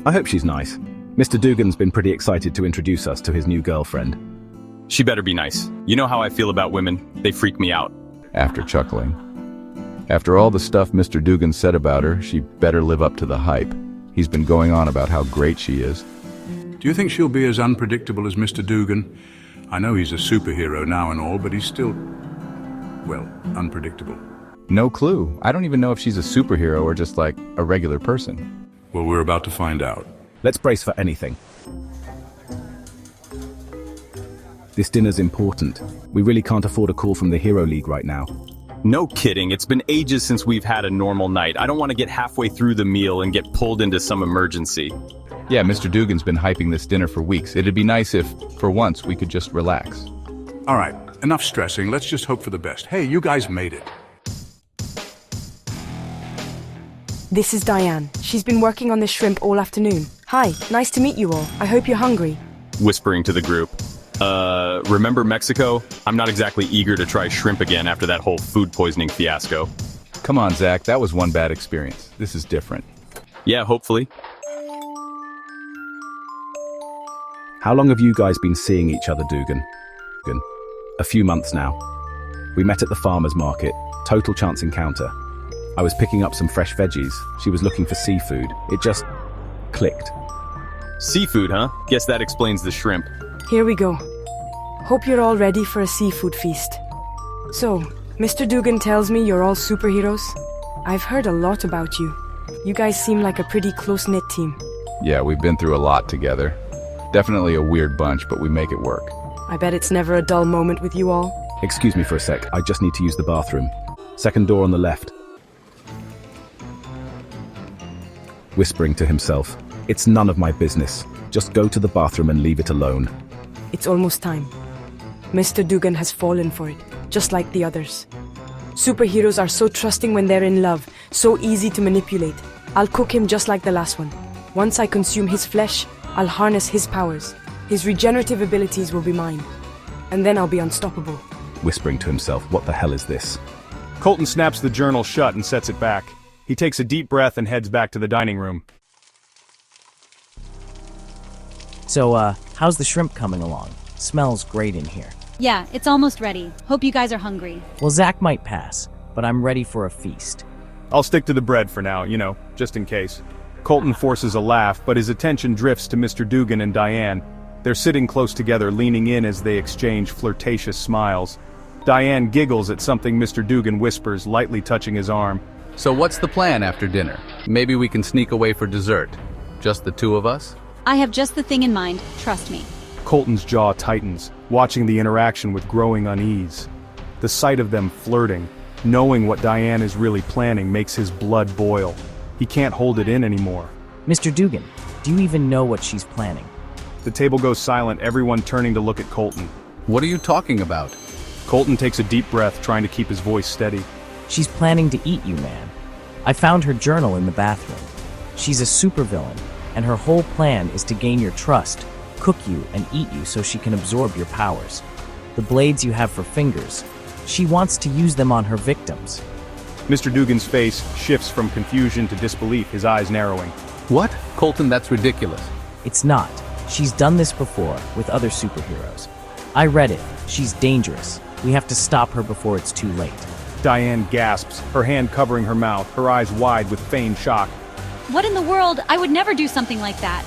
I hope she's nice. Mr. Dugan's been pretty excited to introduce us to his new girlfriend. She better be nice. You know how I feel about women. They freak me out. After chuckling. After all the stuff Mr. Dugan said about her, she better live up to the hype. He's been going on about how great she is. Do you think she'll be as unpredictable as Mr. Dugan? I know he's a superhero now and all, but he's still, well, unpredictable. No clue. I don't even know if she's a superhero or just like a regular person. Well, we're about to find out. Let's brace for anything. This dinner's important. We really can't afford a call from the Hero League right now. No kidding, it's been ages since we've had a normal night. I don't want to get halfway through the meal and get pulled into some emergency. Yeah, Mr. Dugan's been hyping this dinner for weeks. It'd be nice if, for once, we could just relax. All right, enough stressing. Let's just hope for the best. Hey, you guys made it. This is Diane. She's been working on this shrimp all afternoon. Hi, nice to meet you all. I hope you're hungry. Whispering to the group. Remember Mexico? I'm not exactly eager to try shrimp again after that whole food poisoning fiasco. Come on, Zach, that was one bad experience. This is different. Yeah, hopefully. How long have you guys been seeing each other, Dugan? A few months now. We met at the farmer's market. Total chance encounter. I was picking up some fresh veggies. She was looking for seafood. It just clicked. Seafood, huh? Guess that explains the shrimp. Here we go. Hope you're all ready for a seafood feast. So, Mr. Dugan tells me you're all superheroes. I've heard a lot about you. You guys seem like a pretty close-knit team. Yeah, we've been through a lot together. Definitely a weird bunch, but we make it work. I bet it's never a dull moment with you all. Excuse me for a sec. I just need to use the bathroom. Second door on the left. Whispering to himself. It's none of my business. Just go to the bathroom and leave it alone. It's almost time. Mr. Dugan has fallen for it, just like the others. Superheroes are so trusting when they're in love, so easy to manipulate. I'll cook him just like the last one. Once I consume his flesh, I'll harness his powers. His regenerative abilities will be mine. And then I'll be unstoppable. Whispering to himself, what the hell is this? Colton snaps the journal shut and sets it back. He takes a deep breath and heads back to the dining room. So, how's the shrimp coming along? Smells great in here. Yeah, it's almost ready. Hope you guys are hungry. Well, Zach might pass, but I'm ready for a feast. I'll stick to the bread for now, just in case. Colton forces a laugh, but his attention drifts to Mr. Dugan and Diane. They're sitting close together, leaning in as they exchange flirtatious smiles. Diane giggles at something Mr. Dugan whispers, lightly touching his arm. So what's the plan after dinner? Maybe we can sneak away for dessert. Just the two of us? I have just the thing in mind, trust me. Colton's jaw tightens, watching the interaction with growing unease. The sight of them flirting, knowing what Diane is really planning, makes his blood boil. He can't hold it in anymore. Mr. Dugan, do you even know what she's planning? The table goes silent, everyone turning to look at Colton. What are you talking about? Colton takes a deep breath, trying to keep his voice steady. She's planning to eat you, man. I found her journal in the bathroom. She's a supervillain, and her whole plan is to gain your trust, cook you, and eat you so she can absorb your powers. The blades you have for fingers, she wants to use them on her victims. Mr. Dugan's face shifts from confusion to disbelief, his eyes narrowing. What? Colton, that's ridiculous. It's not. She's done this before, with other superheroes. I read it. She's dangerous. We have to stop her before it's too late. Diane gasps, her hand covering her mouth, her eyes wide with feigned shock. What in the world? I would never do something like that.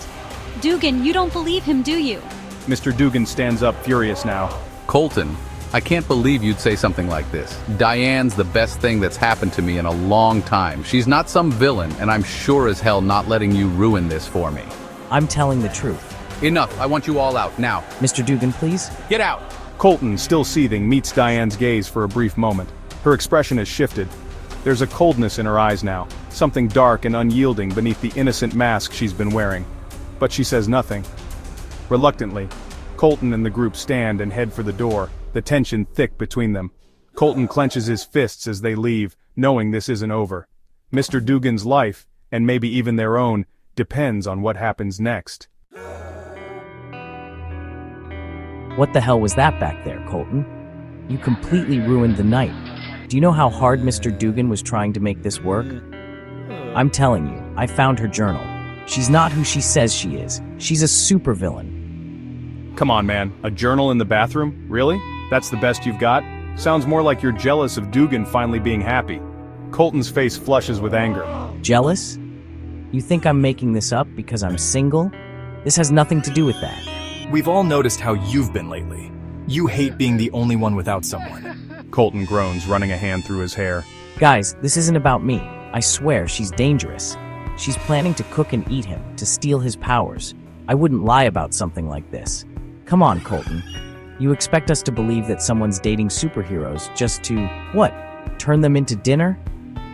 Dugan, you don't believe him, do you? Mr. Dugan stands up, furious now. Colton, I can't believe you'd say something like this. Diane's the best thing that's happened to me in a long time. She's not some villain, and I'm sure as hell not letting you ruin this for me. I'm telling the truth. Enough, I want you all out, now. Mr. Dugan, please? Get out! Colton, still seething, meets Diane's gaze for a brief moment. Her expression has shifted. There's a coldness in her eyes now, something dark and unyielding beneath the innocent mask she's been wearing. But she says nothing. Reluctantly, Colton and the group stand and head for the door, the tension thick between them. Colton clenches his fists as they leave, knowing this isn't over. Mr. Dugan's life, and maybe even their own, depends on what happens next. What the hell was that back there, Colton? You completely ruined the night. Do you know how hard Mr. Dugan was trying to make this work? I'm telling you, I found her journal. She's not who she says she is. She's a supervillain. Come on, man. A journal in the bathroom? Really? That's the best you've got? Sounds more like you're jealous of Dugan finally being happy. Colton's face flushes with anger. Jealous? You think I'm making this up because I'm single? This has nothing to do with that. We've all noticed how you've been lately. You hate being the only one without someone. Colton groans, running a hand through his hair. Guys, this isn't about me. I swear she's dangerous. She's planning to cook and eat him, to steal his powers. I wouldn't lie about something like this. Come on, Colton. You expect us to believe that someone's dating superheroes just to, what, turn them into dinner?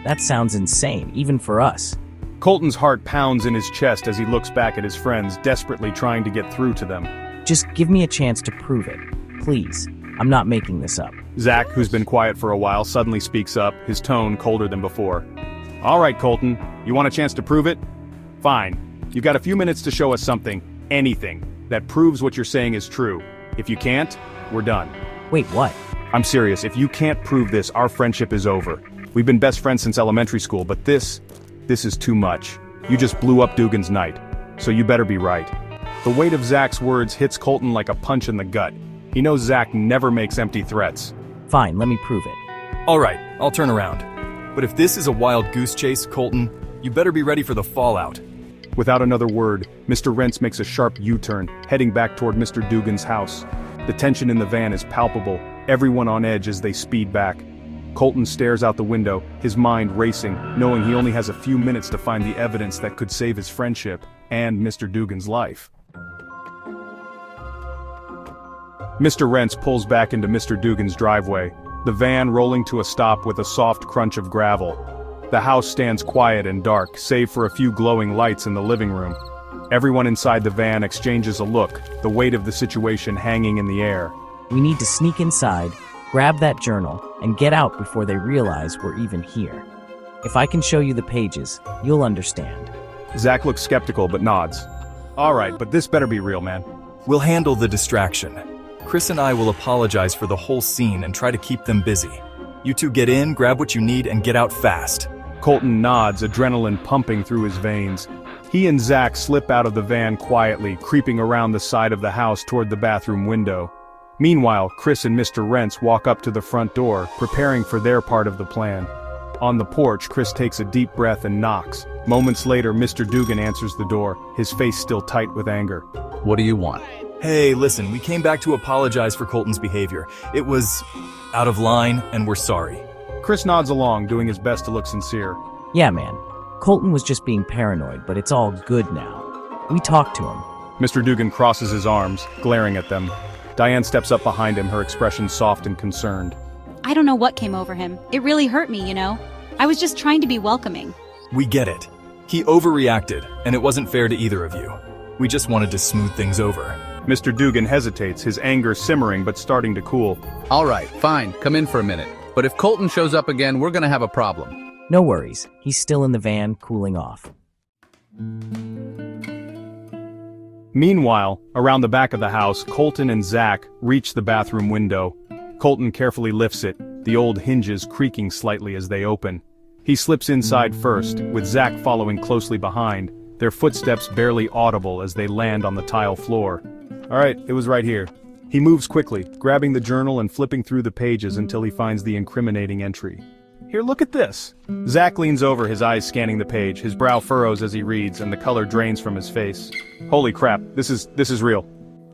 That sounds insane, even for us. Colton's heart pounds in his chest as he looks back at his friends, desperately trying to get through to them. Just give me a chance to prove it. Please. I'm not making this up. Zach, who's been quiet for a while, suddenly speaks up, his tone colder than before. All right, Colton, you want a chance to prove it? Fine. You've got a few minutes to show us something, anything, that proves what you're saying is true. If you can't, we're done. Wait, what? I'm serious, if you can't prove this, our friendship is over. We've been best friends since elementary school, but this is too much. You just blew up Dugan's night, so you better be right. The weight of Zach's words hits Colton like a punch in the gut. He knows Zach never makes empty threats. Fine, let me prove it. All right, I'll turn around. But if this is a wild goose chase, Colton, you better be ready for the fallout. Without another word, Mr. Rence makes a sharp U-turn, heading back toward Mr. Dugan's house. The tension in the van is palpable, everyone on edge as they speed back. Colton stares out the window, his mind racing, knowing he only has a few minutes to find the evidence that could save his friendship and Mr. Dugan's life. Mr. Rence pulls back into Mr. Dugan's driveway, the van rolling to a stop with a soft crunch of gravel. The house stands quiet and dark, save for a few glowing lights in the living room. Everyone inside the van exchanges a look, the weight of the situation hanging in the air. We need to sneak inside, grab that journal, and get out before they realize we're even here. If I can show you the pages, you'll understand. Zach looks skeptical but nods. All right, but this better be real, man. We'll handle the distraction. Chris and I will apologize for the whole scene and try to keep them busy. You two get in, grab what you need, and get out fast. Colton nods, adrenaline pumping through his veins. He and Zach slip out of the van quietly, creeping around the side of the house toward the bathroom window. Meanwhile, Chris and Mr. Rence walk up to the front door, preparing for their part of the plan. On the porch, Chris takes a deep breath and knocks. Moments later, Mr. Dugan answers the door, his face still tight with anger. What do you want? Hey, listen, we came back to apologize for Colton's behavior. It was out of line, and we're sorry. Chris nods along, doing his best to look sincere. Yeah, man. Colton was just being paranoid, but it's all good now. We talked to him. Mr. Dugan crosses his arms, glaring at them. Diane steps up behind him, her expression soft and concerned. I don't know what came over him. It really hurt me, you know? I was just trying to be welcoming. We get it. He overreacted, and it wasn't fair to either of you. We just wanted to smooth things over. Mr. Dugan hesitates, his anger simmering but starting to cool. All right, fine, come in for a minute. But if Colton shows up again, we're gonna have a problem. No worries. He's still in the van, cooling off. Meanwhile, around the back of the house, Colton and Zach reach the bathroom window. Colton carefully lifts it, the old hinges creaking slightly as they open. He slips inside first, with Zach following closely behind, their footsteps barely audible as they land on the tile floor. All right, it was right here. He moves quickly, grabbing the journal and flipping through the pages until he finds the incriminating entry. Here, look at this. Zach leans over, his eyes scanning the page, his brow furrows as he reads, and the color drains from his face. Holy crap, this is real.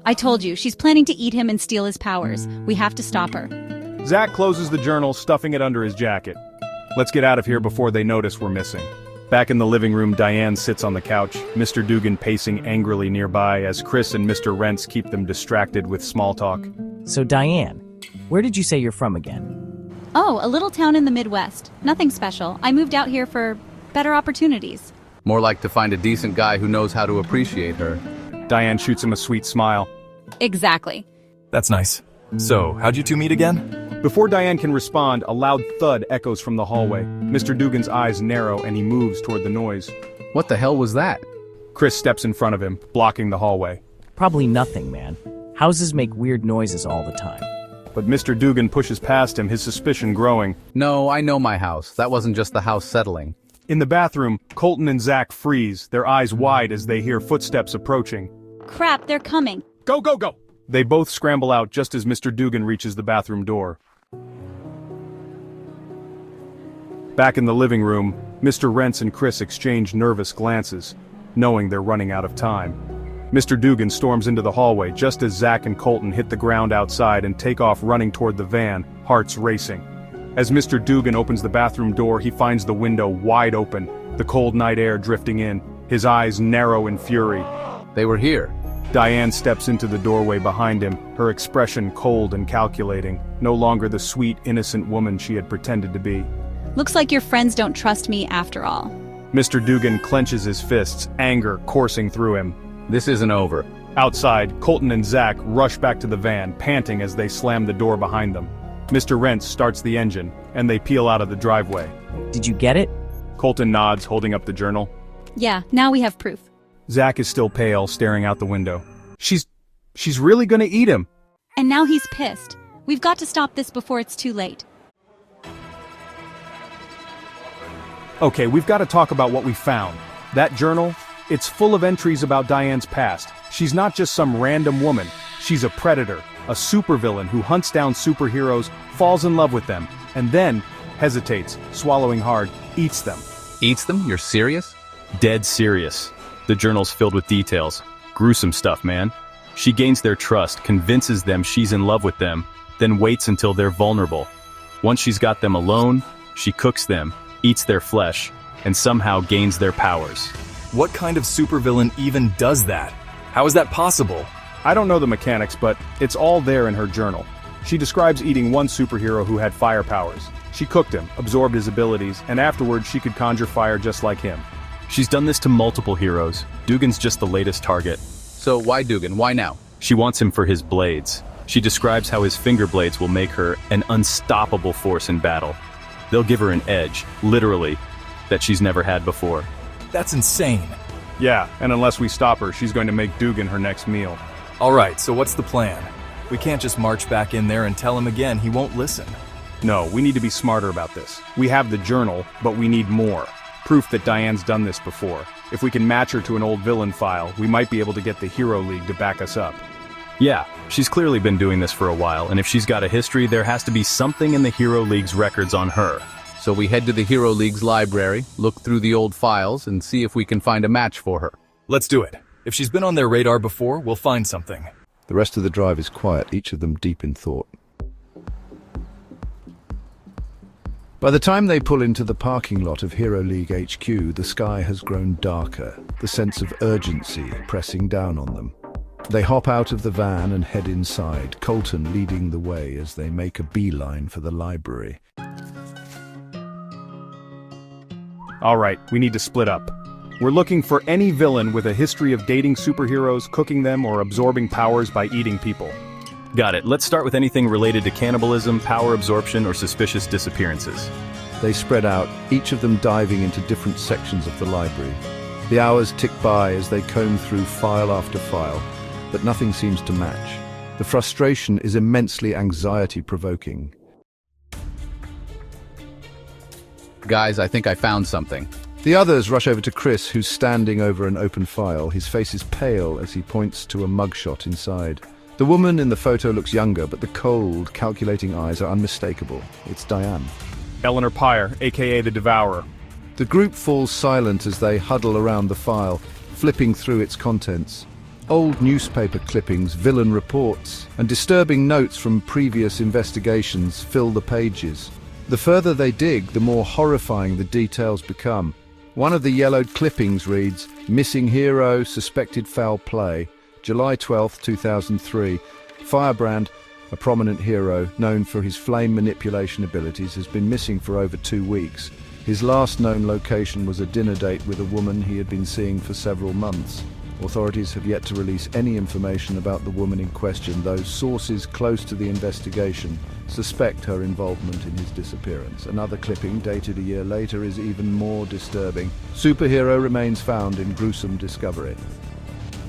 I told you, she's planning to eat him and steal his powers. We have to stop her. Zach closes the journal, stuffing it under his jacket. Let's get out of here before they notice we're missing. Back in the living room, Diane sits on the couch, Mr. Dugan pacing angrily nearby as Chris and Mr. Rence keep them distracted with small talk. So Diane, where did you say you're from again? Oh, a little town in the Midwest. Nothing special. I moved out here for better opportunities. More like to find a decent guy who knows how to appreciate her. Diane shoots him a sweet smile. Exactly. That's nice. So, how'd you two meet again? Before Diane can respond, a loud thud echoes from the hallway. Mr. Dugan's eyes narrow and he moves toward the noise. What the hell was that? Chris steps in front of him, blocking the hallway. Probably nothing, man. Houses make weird noises all the time. But Mr. Dugan pushes past him, his suspicion growing. No, I know my house. That wasn't just the house settling. In the bathroom, Colton and Zach freeze, their eyes wide as they hear footsteps approaching. Crap, they're coming. Go, go, go! They both scramble out just as Mr. Dugan reaches the bathroom door. Back in the living room, Mr. Rence and Chris exchange nervous glances, knowing they're running out of time. Mr. Dugan storms into the hallway just as Zach and Colton hit the ground outside and take off running toward the van, hearts racing. As Mr. Dugan opens the bathroom door, he finds the window wide open, the cold night air drifting in, his eyes narrow in fury. They were here. Diane steps into the doorway behind him, her expression cold and calculating, no longer the sweet, innocent woman she had pretended to be. Looks like your friends don't trust me after all. Mr. Dugan clenches his fists, anger coursing through him. This isn't over. Outside, Colton and Zach rush back to the van, panting as they slam the door behind them. Mr. Rence starts the engine, and they peel out of the driveway. Did you get it? Colton nods, holding up the journal. Yeah, now we have proof. Zach is still pale, staring out the window. She's really gonna eat him. And now he's pissed. We've got to stop this before it's too late. Okay, we've got to talk about what we found. That journal, it's full of entries about Diane's past. She's not just some random woman. She's a predator, a supervillain who hunts down superheroes, falls in love with them, and then hesitates, swallowing hard, eats them. Eats them? You're serious? Dead serious. The journal's filled with details. Gruesome stuff, man. She gains their trust, convinces them she's in love with them, then waits until they're vulnerable. Once she's got them alone, she cooks them, eats their flesh, and somehow gains their powers. What kind of supervillain even does that? How is that possible? I don't know the mechanics, but it's all there in her journal. She describes eating one superhero who had fire powers. She cooked him, absorbed his abilities, and afterwards she could conjure fire just like him. She's done this to multiple heroes. Dugan's just the latest target. So why Dugan? Why now? She wants him for his blades. She describes how his finger blades will make her an unstoppable force in battle. They'll give her an edge, literally, that she's never had before. That's insane. Yeah, and unless we stop her, she's going to make Dugan her next meal. Alright, so what's the plan? We can't just march back in there and tell him again, he won't listen. No, we need to be smarter about this. We have the journal, but we need more. Proof that Diane's done this before. If we can match her to an old villain file, we might be able to get the Hero League to back us up. Yeah, she's clearly been doing this for a while, and if she's got a history, there has to be something in the Hero League's records on her. So we head to the Hero League's library, look through the old files, and see if we can find a match for her. Let's do it. If she's been on their radar before, we'll find something. The rest of the drive is quiet, each of them deep in thought. By the time they pull into the parking lot of Hero League HQ, the sky has grown darker, the sense of urgency pressing down on them. They hop out of the van and head inside, Colton leading the way as they make a beeline for the library. All right, we need to split up. We're looking for any villain with a history of dating superheroes, cooking them, or absorbing powers by eating people. Got it. Let's start with anything related to cannibalism, power absorption, or suspicious disappearances. They spread out, each of them diving into different sections of the library. The hours tick by as they comb through file after file, but nothing seems to match. The frustration is immensely anxiety-provoking. Guys, I think I found something. The others rush over to Chris, who's standing over an open file. His face is pale as he points to a mugshot inside. The woman in the photo looks younger, but the cold, calculating eyes are unmistakable. It's Diane. Eleanor Pyre, aka the Devourer. The group falls silent as they huddle around the file, flipping through its contents. Old newspaper clippings, villain reports, and disturbing notes from previous investigations fill the pages. The further they dig, the more horrifying the details become. One of the yellowed clippings reads, "Missing hero, suspected foul play, July 12, 2003. Firebrand, a prominent hero known for his flame manipulation abilities, has been missing for over 2 weeks. His last known location was a dinner date with a woman he had been seeing for several months. Authorities have yet to release any information about the woman in question, though sources close to the investigation suspect her involvement in his disappearance." Another clipping, dated a year later, is even more disturbing. "Superhero remains found in gruesome discovery.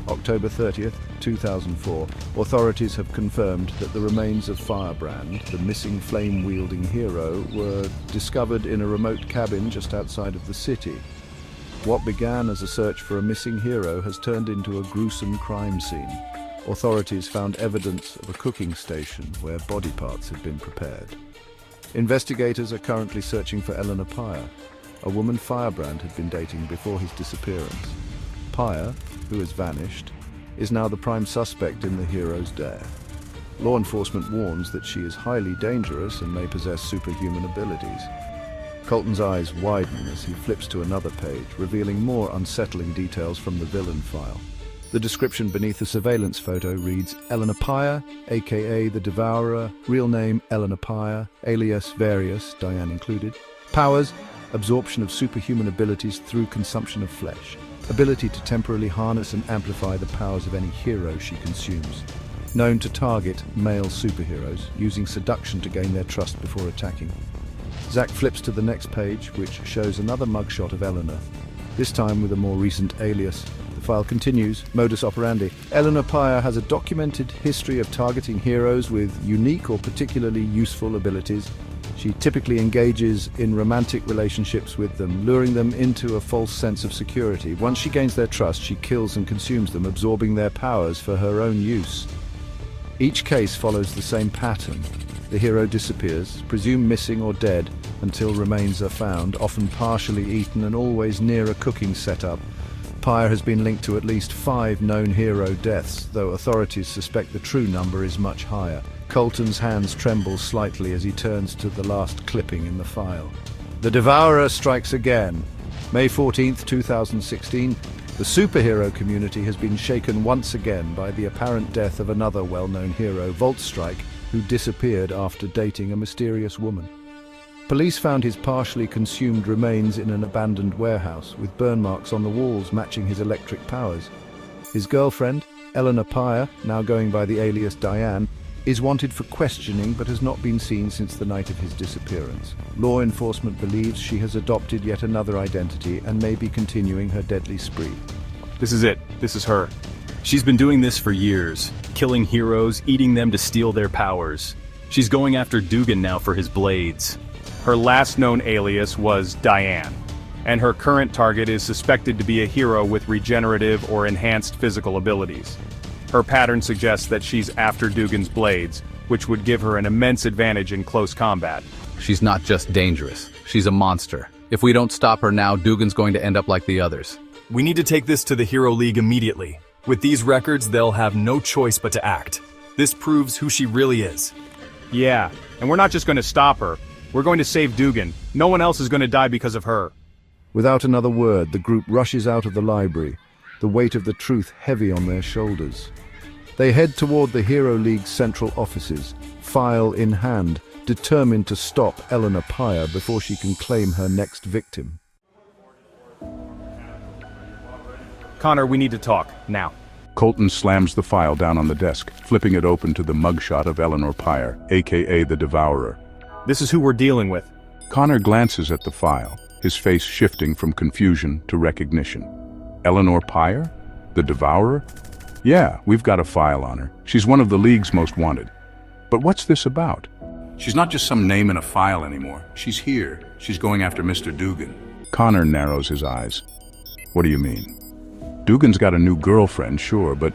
October 30th, 2004, authorities have confirmed that the remains of Firebrand, the missing flame-wielding hero, were discovered in a remote cabin just outside of the city. What began as a search for a missing hero has turned into a gruesome crime scene. Authorities found evidence of a cooking station where body parts had been prepared. Investigators are currently searching for Eleanor Pyre, a woman Firebrand had been dating before his disappearance. Pyre, who has vanished, is now the prime suspect in the hero's death. Law enforcement warns that she is highly dangerous and may possess superhuman abilities. Colton's eyes widen as he flips to another page, revealing more unsettling details from the villain file. The description beneath the surveillance photo reads, Eleanor Pyre, aka the Devourer, real name Eleanor Pyre, alias various, Diane included. Powers, absorption of superhuman abilities through consumption of flesh. Ability to temporarily harness and amplify the powers of any hero she consumes. Known to target male superheroes, using seduction to gain their trust before attacking. Zack flips to the next page, which shows another mugshot of Eleanor, this time with a more recent alias. The file continues, modus operandi. Eleanor Pyre has a documented history of targeting heroes with unique or particularly useful abilities. She typically engages in romantic relationships with them, luring them into a false sense of security. Once she gains their trust, she kills and consumes them, absorbing their powers for her own use. Each case follows the same pattern. The hero disappears, presumed missing or dead, until remains are found, often partially eaten and always near a cooking setup. Pyre has been linked to at least 5 known hero deaths, though authorities suspect the true number is much higher. Colton's hands tremble slightly as he turns to the last clipping in the file. The Devourer strikes again. May 14th, 2016, the superhero community has been shaken once again by the apparent death of another well-known hero, Voltstrike, who disappeared after dating a mysterious woman. Police found his partially consumed remains in an abandoned warehouse, with burn marks on the walls matching his electric powers. His girlfriend, Eleanor Pyre, now going by the alias Diane, is wanted for questioning but has not been seen since the night of his disappearance. Law enforcement believes she has adopted yet another identity and may be continuing her deadly spree. This is it. This is her. She's been doing this for years, killing heroes, eating them to steal their powers. She's going after Dugan now for his blades. Her last known alias was Diane, and her current target is suspected to be a hero with regenerative or enhanced physical abilities. Her pattern suggests that she's after Dugan's blades, which would give her an immense advantage in close combat. She's not just dangerous, she's a monster. If we don't stop her now, Dugan's going to end up like the others. We need to take this to the Hero League immediately. With these records, they'll have no choice but to act. This proves who she really is. Yeah, and we're not just going to stop her. We're going to save Dugan. No one else is going to die because of her. Without another word, the group rushes out of the library, the weight of the truth heavy on their shoulders. They head toward the Hero League's central offices, file in hand, determined to stop Eleanor Pyre before she can claim her next victim. Connor, we need to talk, now. Colton slams the file down on the desk, flipping it open to the mugshot of Eleanor Pyre, aka the Devourer. This is who we're dealing with. Connor glances at the file, his face shifting from confusion to recognition. Eleanor Pyre? The Devourer? Yeah, we've got a file on her. She's one of the League's most wanted. But what's this about? She's not just some name in a file anymore. She's here. She's going after Mr. Dugan. Connor narrows his eyes. What do you mean? Dugan's got a new girlfriend, sure, but...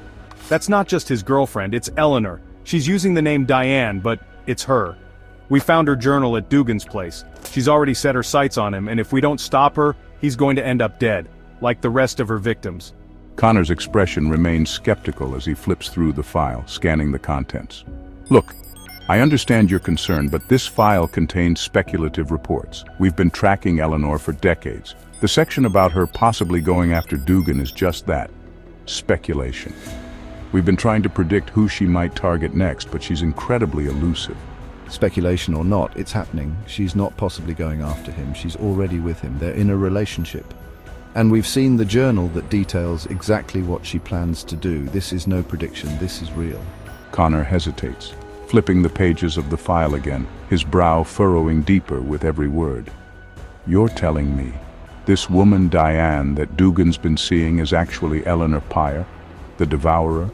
That's not just his girlfriend, it's Eleanor. She's using the name Diane, but it's her. We found her journal at Dugan's place. She's already set her sights on him, and if we don't stop her, he's going to end up dead, like the rest of her victims. Connor's expression remains skeptical as he flips through the file, scanning the contents. Look, I understand your concern, but this file contains speculative reports. We've been tracking Eleanor for decades. The section about her possibly going after Dugan is just that, speculation. We've been trying to predict who she might target next, but she's incredibly elusive. Speculation or not, it's happening. She's not possibly going after him. She's already with him. They're in a relationship. And we've seen the journal that details exactly what she plans to do. This is no prediction. This is real. Connor hesitates, flipping the pages of the file again, his brow furrowing deeper with every word. You're telling me this woman Diane that Dugan's been seeing is actually Eleanor Pyre, the Devourer?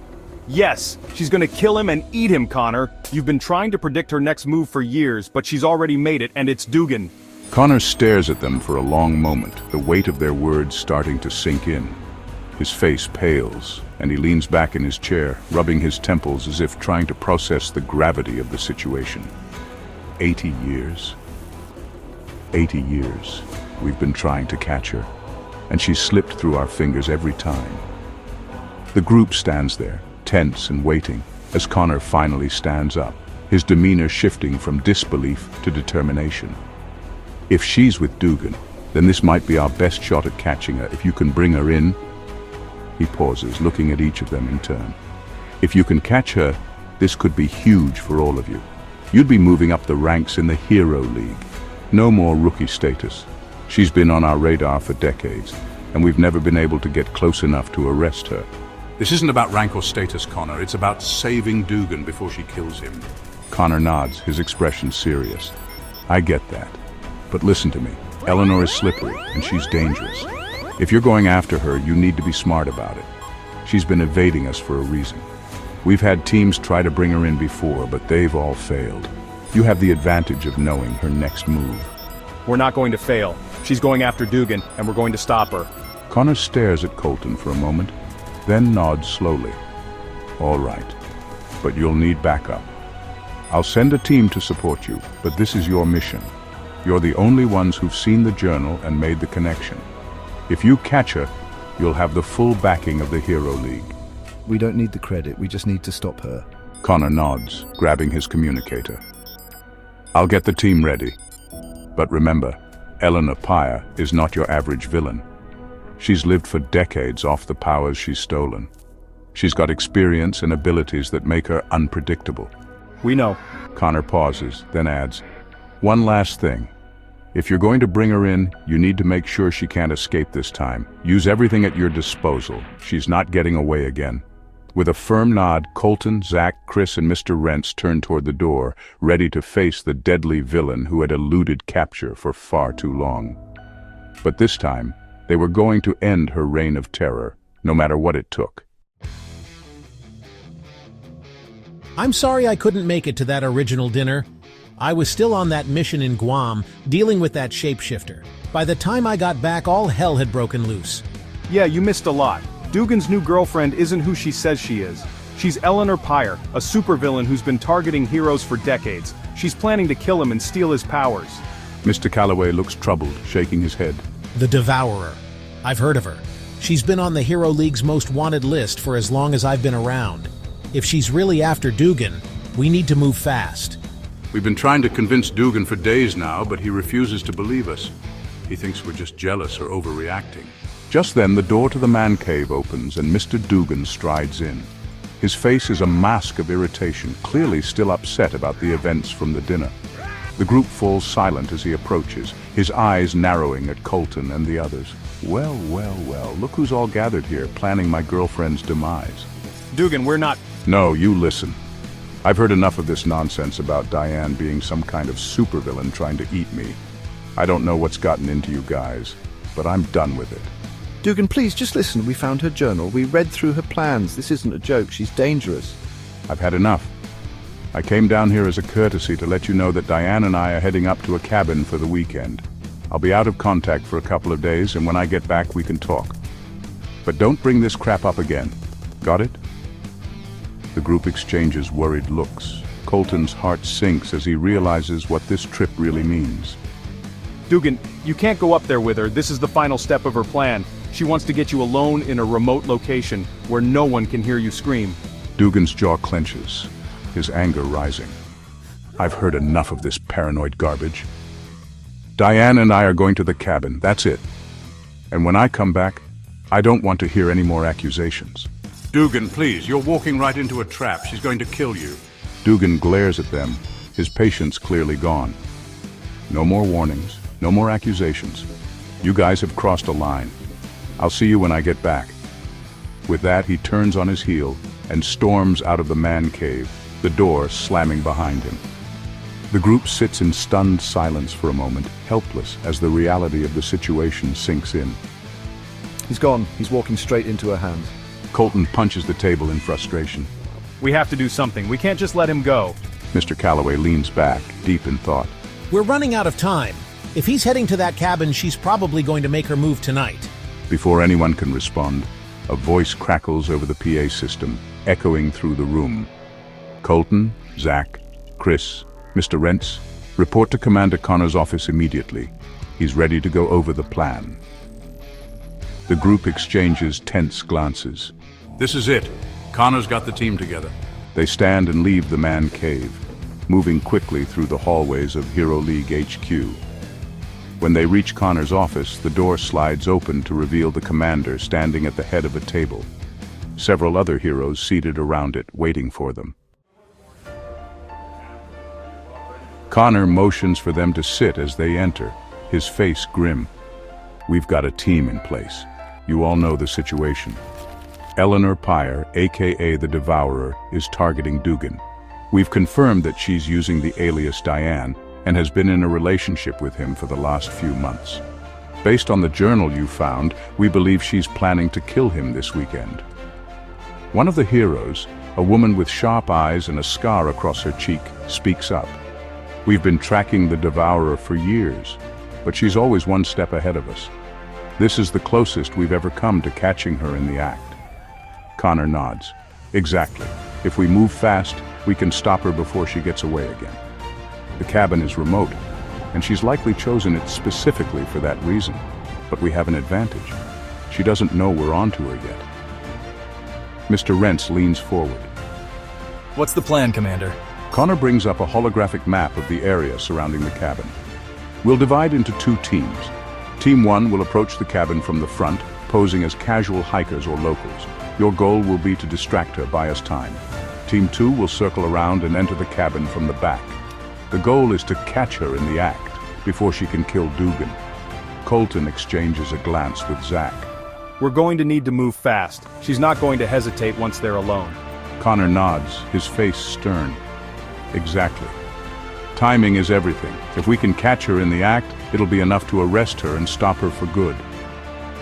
Yes, she's gonna kill him and eat him, Connor. You've been trying to predict her next move for years, but she's already made it, and it's Dugan. Connor stares at them for a long moment, the weight of their words starting to sink in. His face pales, and he leans back in his chair, rubbing his temples as if trying to process the gravity of the situation. 80 years. 80 years. We've been trying to catch her, and she's slipped through our fingers every time. The group stands there, tense and waiting, as Connor finally stands up, his demeanor shifting from disbelief to determination. If she's with Dugan, then this might be our best shot at catching her. If you can bring her in. He pauses, looking at each of them in turn. If you can catch her, this could be huge for all of you. You'd be moving up the ranks in the Hero League. No more rookie status. She's been on our radar for decades, and we've never been able to get close enough to arrest her. This isn't about rank or status, Connor. It's about saving Dugan before she kills him. Connor nods, his expression serious. I get that. But listen to me. Eleanor is slippery, and she's dangerous. If you're going after her, you need to be smart about it. She's been evading us for a reason. We've had teams try to bring her in before, but they've all failed. You have the advantage of knowing her next move. We're not going to fail. She's going after Dugan, and we're going to stop her. Connor stares at Colton for a moment, then nods slowly. All right, but you'll need backup. I'll send a team to support you, but this is your mission. You're the only ones who've seen the journal and made the connection. If you catch her, you'll have the full backing of the Hero League. We don't need the credit, we just need to stop her. Connor nods, grabbing his communicator. I'll get the team ready. But remember, Eleanor Pyre is not your average villain. She's lived for decades off the powers she's stolen. She's got experience and abilities that make her unpredictable. We know. Connor pauses, then adds, one last thing. If you're going to bring her in, you need to make sure she can't escape this time. Use everything at your disposal. She's not getting away again. With a firm nod, Colton, Zach, Chris, and Mr. Rence turned toward the door, ready to face the deadly villain who had eluded capture for far too long. But this time, they were going to end her reign of terror, no matter what it took. I'm sorry I couldn't make it to that original dinner. I was still on that mission in Guam, dealing with that shapeshifter. By the time I got back, all hell had broken loose. Yeah, you missed a lot. Dugan's new girlfriend isn't who she says she is. She's Eleanor Pyre, a supervillain who's been targeting heroes for decades. She's planning to kill him and steal his powers. Mr. Callaway looks troubled, shaking his head. The Devourer. I've heard of her. She's been on the Hero League's most wanted list for as long as I've been around. If she's really after Dugan, we need to move fast. We've been trying to convince Dugan for days now, but he refuses to believe us. He thinks we're just jealous or overreacting. Just then, the door to the man cave opens and Mr. Dugan strides in. His face is a mask of irritation, clearly still upset about the events from the dinner. The group falls silent as he approaches, his eyes narrowing at Colton and the others. Well, well, well, look who's all gathered here, planning my girlfriend's demise. Dugan, we're not... No, you listen. I've heard enough of this nonsense about Diane being some kind of supervillain trying to eat me. I don't know what's gotten into you guys, but I'm done with it. Dugan, please, just listen. We found her journal. We read through her plans. This isn't a joke. She's dangerous. I've had enough. I came down here as a courtesy to let you know that Diane and I are heading up to a cabin for the weekend. I'll be out of contact for a couple of days, and when I get back, we can talk. But don't bring this crap up again. Got it? The group exchanges worried looks. Colton's heart sinks as he realizes what this trip really means. Dugan, you can't go up there with her. This is the final step of her plan. She wants to get you alone in a remote location where no one can hear you scream. Dugan's jaw clenches, his anger rising. I've heard enough of this paranoid garbage. Diane and I are going to the cabin, that's it. And when I come back, I don't want to hear any more accusations. Dugan, please, you're walking right into a trap. She's going to kill you. Dugan glares at them, his patience clearly gone. No more warnings, no more accusations. You guys have crossed a line. I'll see you when I get back. With that, he turns on his heel and storms out of the man cave, the door slamming behind him. The group sits in stunned silence for a moment, helpless as the reality of the situation sinks in. He's gone. He's walking straight into her hands. Colton punches the table in frustration. We have to do something. We can't just let him go. Mr. Callaway leans back, deep in thought. We're running out of time. If he's heading to that cabin, she's probably going to make her move tonight. Before anyone can respond, a voice crackles over the PA system, echoing through the room. Colton, Zach, Chris, Mr. Rence, report to Commander Connor's office immediately. He's ready to go over the plan. The group exchanges tense glances. This is it. Connor's got the team together. They stand and leave the man cave, moving quickly through the hallways of Hero League HQ. When they reach Connor's office, the door slides open to reveal the commander standing at the head of a table. Several other heroes seated around it, waiting for them. Connor motions for them to sit as they enter, his face grim. We've got a team in place. You all know the situation. Eleanor Pyre, aka the Devourer, is targeting Dugan. We've confirmed that she's using the alias Diane and has been in a relationship with him for the last few months. Based on the journal you found, we believe she's planning to kill him this weekend. One of the heroes, a woman with sharp eyes and a scar across her cheek, speaks up. We've been tracking the Devourer for years, but she's always one step ahead of us. This is the closest we've ever come to catching her in the act. Connor nods. Exactly. If we move fast, we can stop her before she gets away again. The cabin is remote, and she's likely chosen it specifically for that reason. But we have an advantage. She doesn't know we're onto her yet. Mr. Rence leans forward. What's the plan, Commander? Connor brings up a holographic map of the area surrounding the cabin. We'll divide into two teams. Team 1 will approach the cabin from the front, posing as casual hikers or locals. Your goal will be to distract her, buy us time. Team 2 will circle around and enter the cabin from the back. The goal is to catch her in the act, before she can kill Dugan. Colton exchanges a glance with Zach. We're going to need to move fast. She's not going to hesitate once they're alone. Connor nods, his face stern. Exactly. Timing is everything. If we can catch her in the act, it'll be enough to arrest her and stop her for good.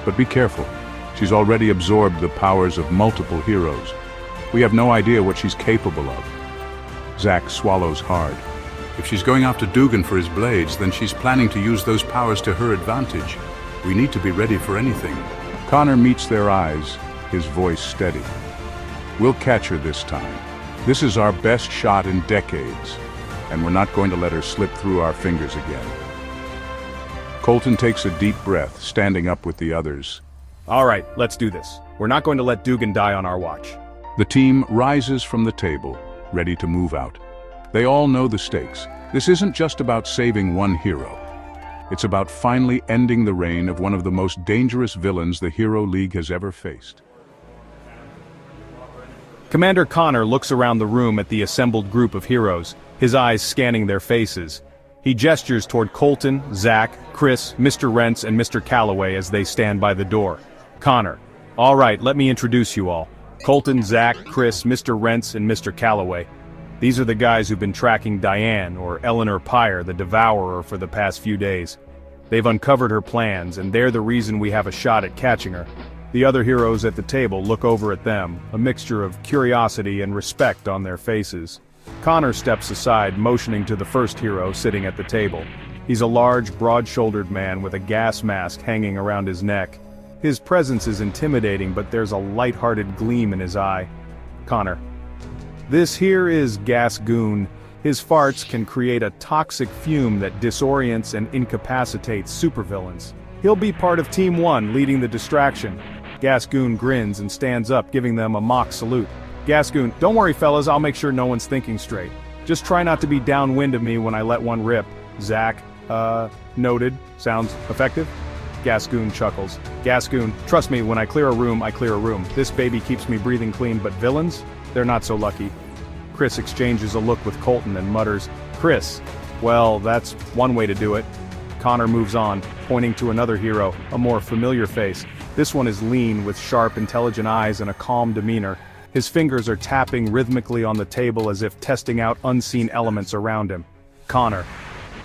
But be careful. She's already absorbed the powers of multiple heroes. We have no idea what she's capable of. Zach swallows hard. If she's going after Dugan for his blades, then she's planning to use those powers to her advantage. We need to be ready for anything. Connor meets their eyes, his voice steady. We'll catch her this time. This is our best shot in decades, and we're not going to let her slip through our fingers again. Colton takes a deep breath, standing up with the others. All right, let's do this. We're not going to let Dugan die on our watch. The team rises from the table, ready to move out. They all know the stakes. This isn't just about saving one hero. It's about finally ending the reign of one of the most dangerous villains the Hero League has ever faced. Commander Connor looks around the room at the assembled group of heroes, his eyes scanning their faces. He gestures toward Colton, Zach, Chris, Mr. Rence, and Mr. Callaway as they stand by the door. Connor. All right, let me introduce you all. Colton, Zach, Chris, Mr. Rence, and Mr. Callaway. These are the guys who've been tracking Diane, or Eleanor Pyre, the Devourer, for the past few days. They've uncovered her plans, and they're the reason we have a shot at catching her. The other heroes at the table look over at them, a mixture of curiosity and respect on their faces. Connor steps aside, motioning to the first hero sitting at the table. He's a large, broad-shouldered man with a gas mask hanging around his neck. His presence is intimidating, but there's a light-hearted gleam in his eye. Connor. This here is Gas Goon. His farts can create a toxic fume that disorients and incapacitates supervillains. He'll be part of Team 1, leading the distraction. Gas Goon grins and stands up, giving them a mock salute. Gas Goon, don't worry fellas, I'll make sure no one's thinking straight. Just try not to be downwind of me when I let one rip. Zach, noted. Sounds effective? Gas Goon chuckles. Gas Goon, trust me, when I clear a room, I clear a room. This baby keeps me breathing clean, but villains? They're not so lucky. Chris exchanges a look with Colton and mutters, Chris, well, that's one way to do it. Connor moves on, pointing to another hero, a more familiar face. This one is lean, with sharp, intelligent eyes and a calm demeanor. His fingers are tapping rhythmically on the table as if testing out unseen elements around him. Connor.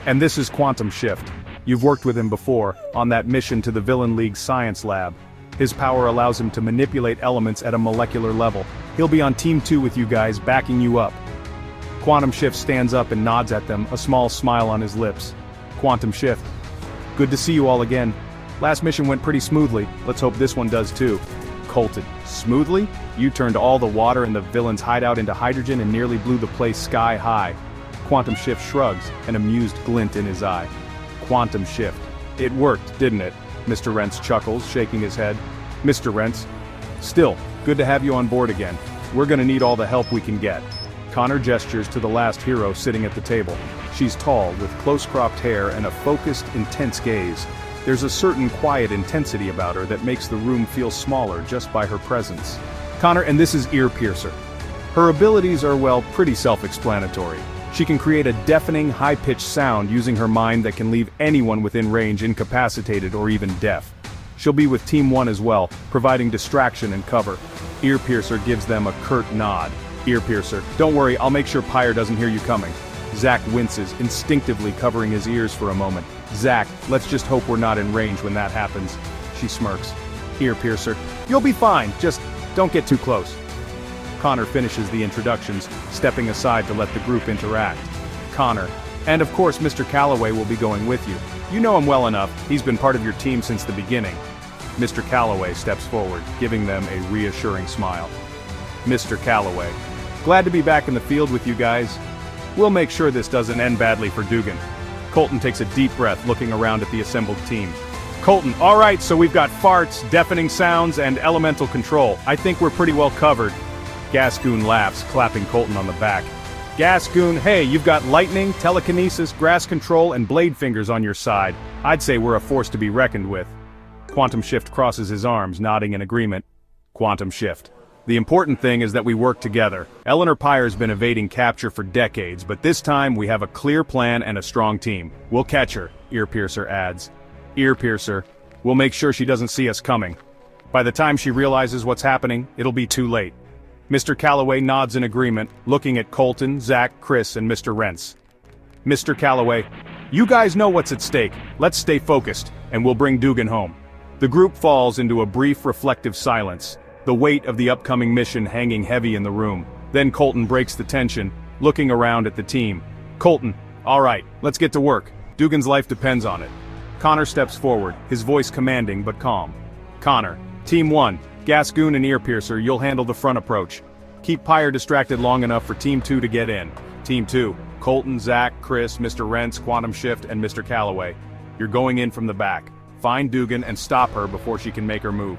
And this is Quantum Shift. You've worked with him before, on that mission to the Villain League Science Lab. His power allows him to manipulate elements at a molecular level. He'll be on Team 2 with you guys, backing you up. Quantum Shift stands up and nods at them, a small smile on his lips. Quantum Shift. Good to see you all again. Last mission went pretty smoothly, let's hope this one does too. Colton. Smoothly? You turned all the water in the villain's hideout into hydrogen and nearly blew the place sky high. Quantum Shift shrugs, an amused glint in his eye. Quantum Shift. It worked, didn't it? Mr. Rence chuckles, shaking his head. Mr. Rence. Still, good to have you on board again. We're gonna need all the help we can get. Connor gestures to the last hero sitting at the table. She's tall, with close-cropped hair and a focused, intense gaze. There's a certain quiet intensity about her that makes the room feel smaller just by her presence. Connor, and this is Earpiercer. Her abilities are, well, pretty self-explanatory. She can create a deafening, high-pitched sound using her mind that can leave anyone within range incapacitated or even deaf. She'll be with Team 1 as well, providing distraction and cover. Earpiercer gives them a curt nod. Earpiercer, don't worry, I'll make sure Pyre doesn't hear you coming. Zack winces, instinctively covering his ears for a moment. Zack, let's just hope we're not in range when that happens. She smirks. Earpiercer, you'll be fine, just don't get too close. Connor finishes the introductions, stepping aside to let the group interact. Connor, and of course Mr. Callaway will be going with you. You know him well enough, he's been part of your team since the beginning. Mr. Callaway steps forward, giving them a reassuring smile. Mr. Callaway, glad to be back in the field with you guys. We'll make sure this doesn't end badly for Dugan. Colton takes a deep breath, looking around at the assembled team. Colton, alright, so we've got farts, deafening sounds, and elemental control. I think we're pretty well covered. Gascoon laughs, clapping Colton on the back. Gascoon, hey, you've got lightning, telekinesis, grass control, and blade fingers on your side. I'd say we're a force to be reckoned with. Quantum Shift crosses his arms, nodding in agreement. Quantum Shift. The important thing is that we work together. Eleanor Pyre's been evading capture for decades, but this time we have a clear plan and a strong team. We'll catch her, Earpiercer adds. Earpiercer, we'll make sure she doesn't see us coming. By the time she realizes what's happening, it'll be too late. Mr. Callaway nods in agreement, looking at Colton, Zack, Chris, and Mr. Rence. Mr. Callaway, you guys know what's at stake. Let's stay focused, and we'll bring Dugan home. The group falls into a brief reflective silence, the weight of the upcoming mission hanging heavy in the room. Then Colton breaks the tension, looking around at the team. Colton, alright, let's get to work. Dugan's life depends on it. Connor steps forward, his voice commanding but calm. Connor, Team 1, Gascoon and Earpiercer, you'll handle the front approach. Keep Pyre distracted long enough for Team 2 to get in. Team 2, Colton, Zack, Chris, Mr. Rence, Quantum Shift, and Mr. Callaway. You're going in from the back. Find Dugan and stop her before she can make her move.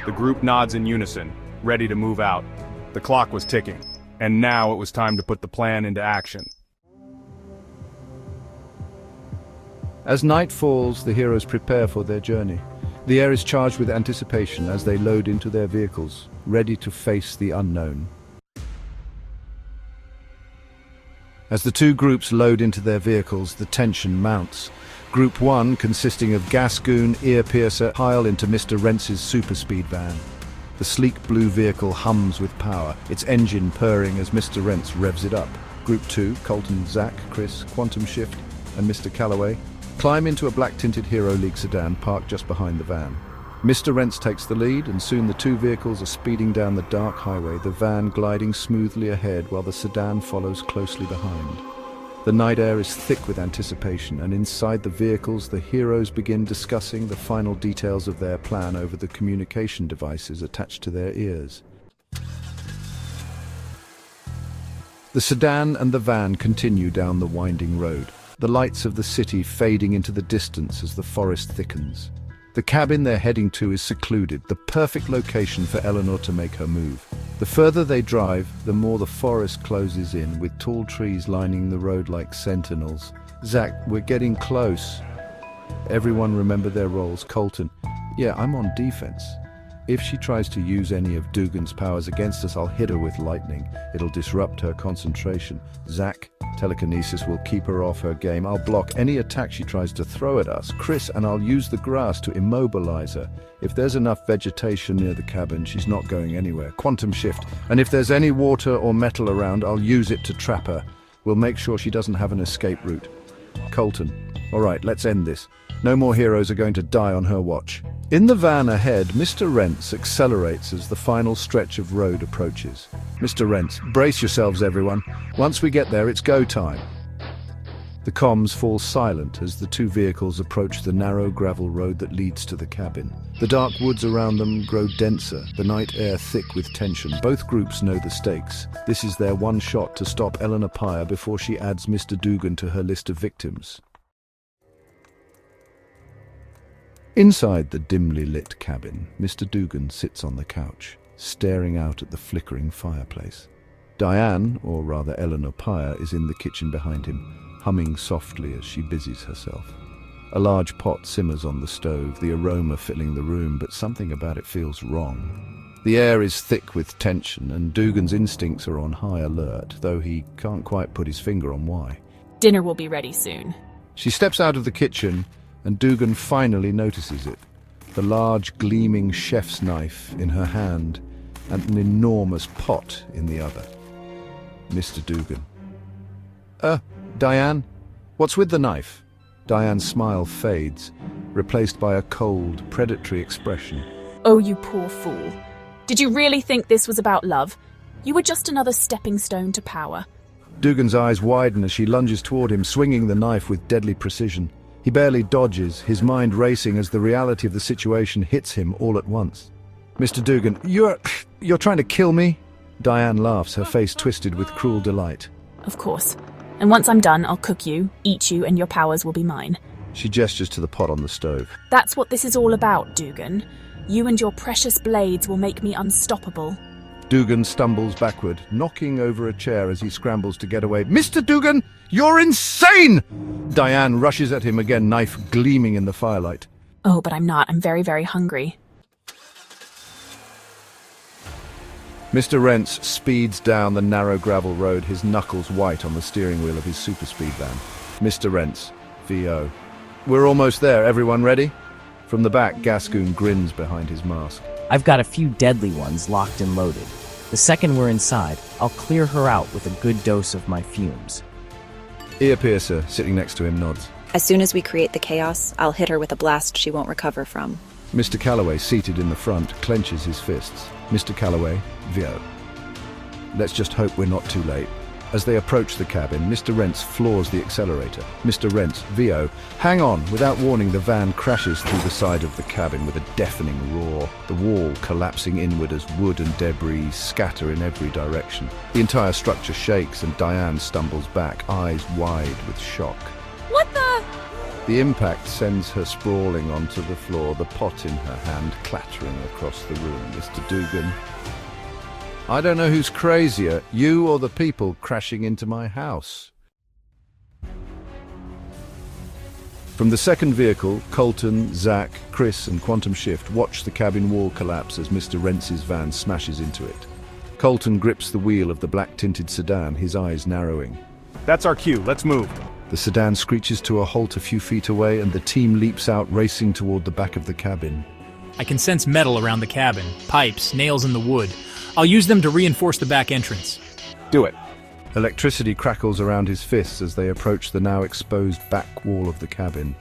The group nods in unison, ready to move out. The clock was ticking, and now it was time to put the plan into action. As night falls, the heroes prepare for their journey. The air is charged with anticipation as they load into their vehicles, ready to face the unknown. As the two groups load into their vehicles, the tension mounts. Group 1, consisting of Gascoon, Earpiercer, pile into Mr. Rence's super-speed van. The sleek blue vehicle hums with power, its engine purring as Mr. Rence revs it up. Group 2, Colton, Zack, Chris, Quantum Shift, and Mr. Callaway, climb into a black-tinted Hero League sedan parked just behind the van. Mr. Rence takes the lead, and soon the two vehicles are speeding down the dark highway, the van gliding smoothly ahead while the sedan follows closely behind. The night air is thick with anticipation, and inside the vehicles the heroes begin discussing the final details of their plan over the communication devices attached to their ears. The sedan and the van continue down the winding road, the lights of the city fading into the distance as the forest thickens. The cabin they're heading to is secluded, the perfect location for Eleanor to make her move. The further they drive, the more the forest closes in, with tall trees lining the road like sentinels. Zack, we're getting close. Everyone remember their roles. Colton, yeah, I'm on defense. If she tries to use any of Dugan's powers against us, I'll hit her with lightning. It'll disrupt her concentration. Zack, telekinesis will keep her off her game. I'll block any attack she tries to throw at us. Chris, and I'll use the grass to immobilize her. If there's enough vegetation near the cabin, she's not going anywhere. Quantum Shift, and if there's any water or metal around, I'll use it to trap her. We'll make sure she doesn't have an escape route. Colton, all right, let's end this. No more heroes are going to die on her watch. In the van ahead, Mr. Rence accelerates as the final stretch of road approaches. Mr. Rence, brace yourselves everyone. Once we get there, it's go time. The comms fall silent as the two vehicles approach the narrow gravel road that leads to the cabin. The dark woods around them grow denser, the night air thick with tension. Both groups know the stakes. This is their one shot to stop Eleanor Pyre before she adds Mr. Dugan to her list of victims. Inside the dimly lit cabin, Mr. Dugan sits on the couch, staring out at the flickering fireplace. Diane, or rather Eleanor Pyre, is in the kitchen behind him, humming softly as she busies herself. A large pot simmers on the stove, the aroma filling the room, but something about it feels wrong. The air is thick with tension, and Dugan's instincts are on high alert, though he can't quite put his finger on why. Dinner will be ready soon. She steps out of the kitchen, and Dugan finally notices it. The large, gleaming chef's knife in her hand, and an enormous pot in the other. Mr. Dugan. Diane? What's with the knife? Diane's smile fades, replaced by a cold, predatory expression. Oh, you poor fool. Did you really think this was about love? You were just another stepping stone to power. Dugan's eyes widen as she lunges toward him, swinging the knife with deadly precision. He barely dodges, his mind racing as the reality of the situation hits him all at once. Mr. Dugan, you're trying to kill me? Diane laughs, her face twisted with cruel delight. Of course. And once I'm done, I'll cook you, eat you, and your powers will be mine. She gestures to the pot on the stove. That's what this is all about, Dugan. You and your precious blades will make me unstoppable. Dugan stumbles backward, knocking over a chair as he scrambles to get away. Mr. Dugan, you're insane! Diane rushes at him again, knife gleaming in the firelight. Oh, but I'm not. I'm very, very hungry. Mr. Rence speeds down the narrow gravel road, his knuckles white on the steering wheel of his superspeed van. Mr. Rence, VO. We're almost there. Everyone ready? From the back, Gascoon grins behind his mask. I've got a few deadly ones locked and loaded. The second we're inside, I'll clear her out with a good dose of my fumes. Earpiercer, sitting next to him, nods. As soon as we create the chaos, I'll hit her with a blast she won't recover from. Mr. Callaway, seated in the front, clenches his fists. Mr. Callaway, VO. Let's just hope we're not too late. As they approach the cabin, Mr. Rence floors the accelerator. Mr. Rence, VO. Hang on! Without warning, the van crashes through the side of the cabin with a deafening roar, the wall collapsing inward as wood and debris scatter in every direction. The entire structure shakes and Diane stumbles back, eyes wide with shock. What the? The impact sends her sprawling onto the floor, the pot in her hand clattering across the room. Mr. Dugan. I don't know who's crazier, you or the people crashing into my house. From the second vehicle, Colton, Zach, Chris and Quantum Shift watch the cabin wall collapse as Mr. Rence's van smashes into it. Colton grips the wheel of the black-tinted sedan, his eyes narrowing. That's our cue, let's move. The sedan screeches to a halt a few feet away and the team leaps out, racing toward the back of the cabin. I can sense metal around the cabin, pipes, nails in the wood. I'll use them to reinforce the back entrance. Do it. Electricity crackles around his fists as they approach the now exposed back wall of the cabin.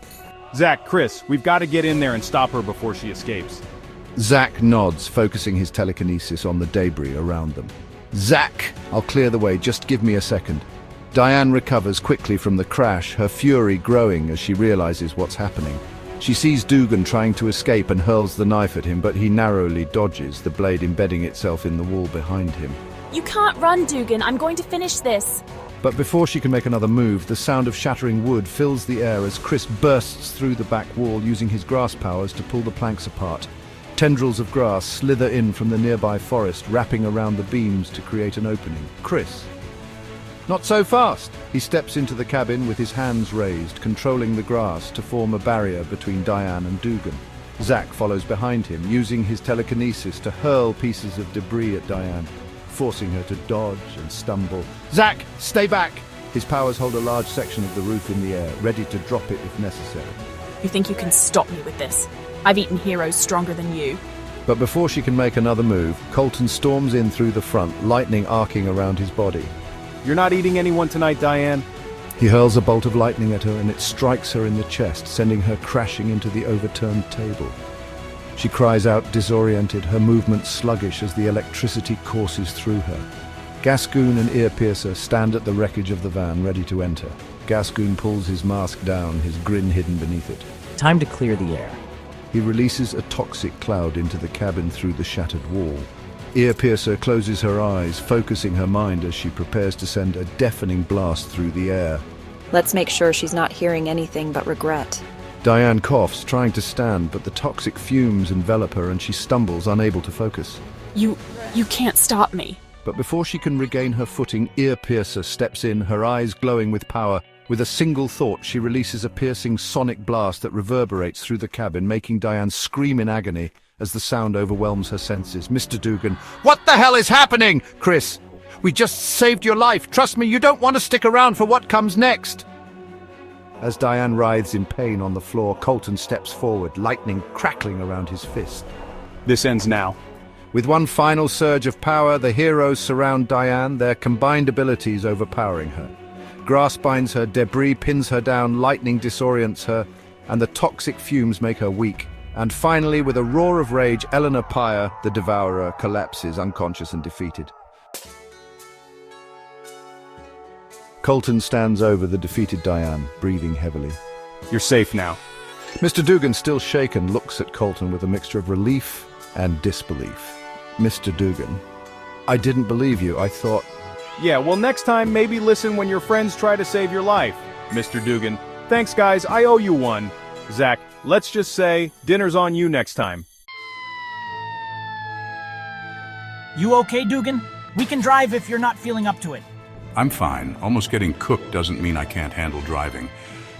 Zach, Chris, we've got to get in there and stop her before she escapes. Zach nods, focusing his telekinesis on the debris around them. Zach! I'll clear the way, just give me a second. Diane recovers quickly from the crash, her fury growing as she realizes what's happening. She sees Dugan trying to escape and hurls the knife at him, but he narrowly dodges, the blade embedding itself in the wall behind him. You can't run, Dugan. I'm going to finish this. But before she can make another move, the sound of shattering wood fills the air as Chris bursts through the back wall using his grass powers to pull the planks apart. Tendrils of grass slither in from the nearby forest, wrapping around the beams to create an opening. Chris. Not so fast! He steps into the cabin with his hands raised, controlling the grass to form a barrier between Diane and Dugan. Zach follows behind him, using his telekinesis to hurl pieces of debris at Diane, forcing her to dodge and stumble. Zach, stay back! His powers hold a large section of the roof in the air, ready to drop it if necessary. You think you can stop me with this? I've eaten heroes stronger than you. But before she can make another move, Colton storms in through the front, lightning arcing around his body. You're not eating anyone tonight, Diane? He hurls a bolt of lightning at her and it strikes her in the chest, sending her crashing into the overturned table. She cries out, disoriented, her movements sluggish as the electricity courses through her. Gascoon and Earpiercer stand at the wreckage of the van, ready to enter. Gascoon pulls his mask down, his grin hidden beneath it. Time to clear the air. He releases a toxic cloud into the cabin through the shattered wall. Earpiercer closes her eyes, focusing her mind as she prepares to send a deafening blast through the air. Let's make sure she's not hearing anything but regret. Diane coughs, trying to stand, but the toxic fumes envelop her and she stumbles, unable to focus. You can't stop me. But before she can regain her footing, Earpiercer steps in, her eyes glowing with power. With a single thought, she releases a piercing sonic blast that reverberates through the cabin, making Diane scream in agony as the sound overwhelms her senses. Mr. Dugan, what the hell is happening? Chris, we just saved your life. Trust me, you don't want to stick around for what comes next. As Diane writhes in pain on the floor, Colton steps forward, lightning crackling around his fist. This ends now. With one final surge of power, the heroes surround Diane, their combined abilities overpowering her. Grass binds her, debris pins her down, lightning disorients her, and the toxic fumes make her weak. And finally, with a roar of rage, Eleanor Pyre, the Devourer, collapses, unconscious and defeated. Colton stands over the defeated Diane, breathing heavily. You're safe now. Mr. Dugan, still shaken, looks at Colton with a mixture of relief and disbelief. Mr. Dugan, I didn't believe you. I thought... Yeah, well, next time, maybe listen when your friends try to save your life, Mr. Dugan. Thanks, guys. I owe you one. Zach, let's just say dinner's on you next time. You okay, Dugan? We can drive if you're not feeling up to it. I'm fine. Almost getting cooked doesn't mean I can't handle driving.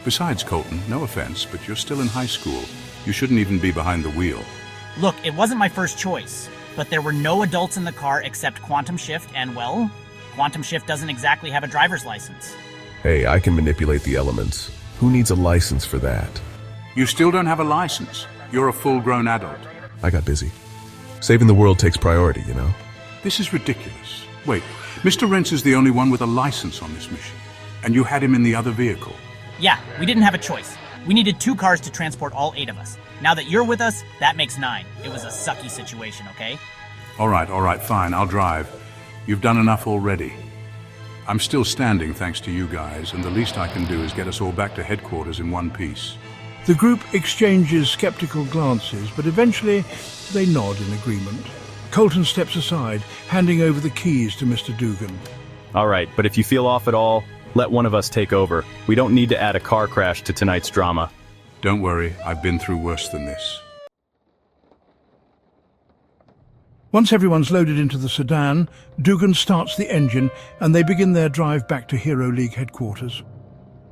Besides, Colton, no offense, but you're still in high school. You shouldn't even be behind the wheel. Look, it wasn't my first choice, but there were no adults in the car except Quantum Shift, and well, Quantum Shift doesn't exactly have a driver's license. Hey, I can manipulate the elements. Who needs a license for that? You still don't have a license. You're a full-grown adult. I got busy. Saving the world takes priority, you know? This is ridiculous. Wait, Mr. Rence is the only one with a license on this mission, and you had him in the other vehicle. Yeah, we didn't have a choice. We needed 2 cars to transport all 8 of us. Now that you're with us, that makes 9. It was a sucky situation, okay? All right, fine, I'll drive. You've done enough already. I'm still standing thanks to you guys, and the least I can do is get us all back to headquarters in one piece. The group exchanges skeptical glances, but eventually they nod in agreement. Colton steps aside, handing over the keys to Mr. Dugan. All right, but if you feel off at all, let one of us take over. We don't need to add a car crash to tonight's drama. Don't worry, I've been through worse than this. Once everyone's loaded into the sedan, Dugan starts the engine and they begin their drive back to Hero League headquarters.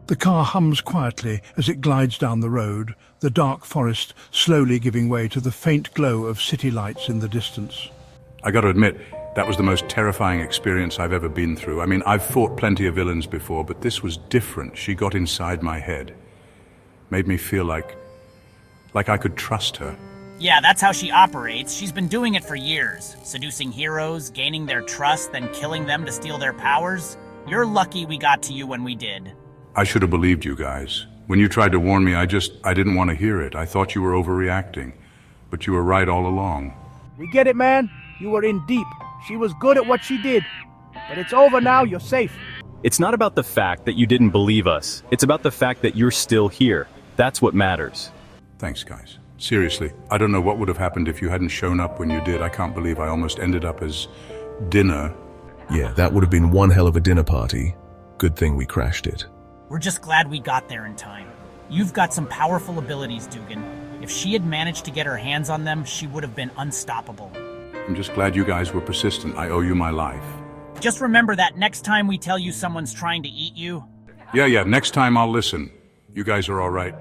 The car hums quietly as it glides down the road, the dark forest slowly giving way to the faint glow of city lights in the distance. I gotta admit, that was the most terrifying experience I've ever been through. I mean, I've fought plenty of villains before, but this was different. She got inside my head. Made me feel like I could trust her. Yeah, that's how she operates. She's been doing it for years. Seducing heroes, gaining their trust, then killing them to steal their powers. You're lucky we got to you when we did. I should have believed you guys. When you tried to warn me, I didn't want to hear it. I thought you were overreacting. But you were right all along. We get it, man. You were in deep. She was good at what she did. But it's over now, you're safe. It's not about the fact that you didn't believe us. It's about the fact that you're still here. That's what matters. Thanks, guys. Seriously, I don't know what would have happened if you hadn't shown up when you did. I can't believe I almost ended up as dinner. Yeah, that would have been one hell of a dinner party. Good thing we crashed it. We're just glad we got there in time. You've got some powerful abilities, Dugan. If she had managed to get her hands on them, she would have been unstoppable. I'm just glad you guys were persistent. I owe you my life. Just remember that next time we tell you someone's trying to eat you... Yeah, next time I'll listen. You guys are all right.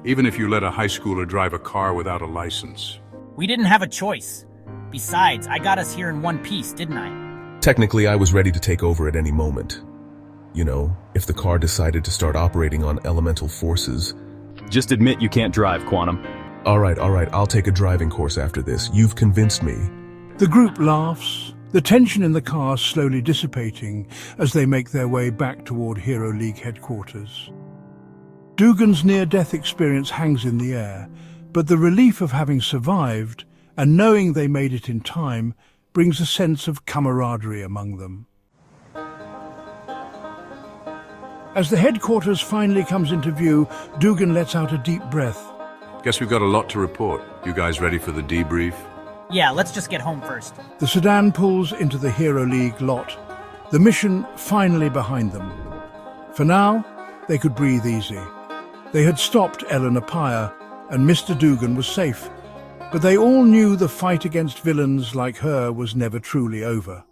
Even if you let a high schooler drive a car without a license. We didn't have a choice. Besides, I got us here in one piece, didn't I? Technically, I was ready to take over at any moment. You know, if the car decided to start operating on elemental forces. Just admit you can't drive, Quantum. All right, I'll take a driving course after this. You've convinced me. The group laughs, the tension in the car slowly dissipating as they make their way back toward Hero League headquarters. Dugan's near-death experience hangs in the air, but the relief of having survived and knowing they made it in time brings a sense of camaraderie among them. As the headquarters finally comes into view, Dugan lets out a deep breath. Guess we've got a lot to report. You guys ready for the debrief? Yeah, let's just get home first. The sedan pulls into the Hero League lot, the mission finally behind them. For now, they could breathe easy. They had stopped Eleanor Pyre, and Mr. Dugan was safe, but they all knew the fight against villains like her was never truly over.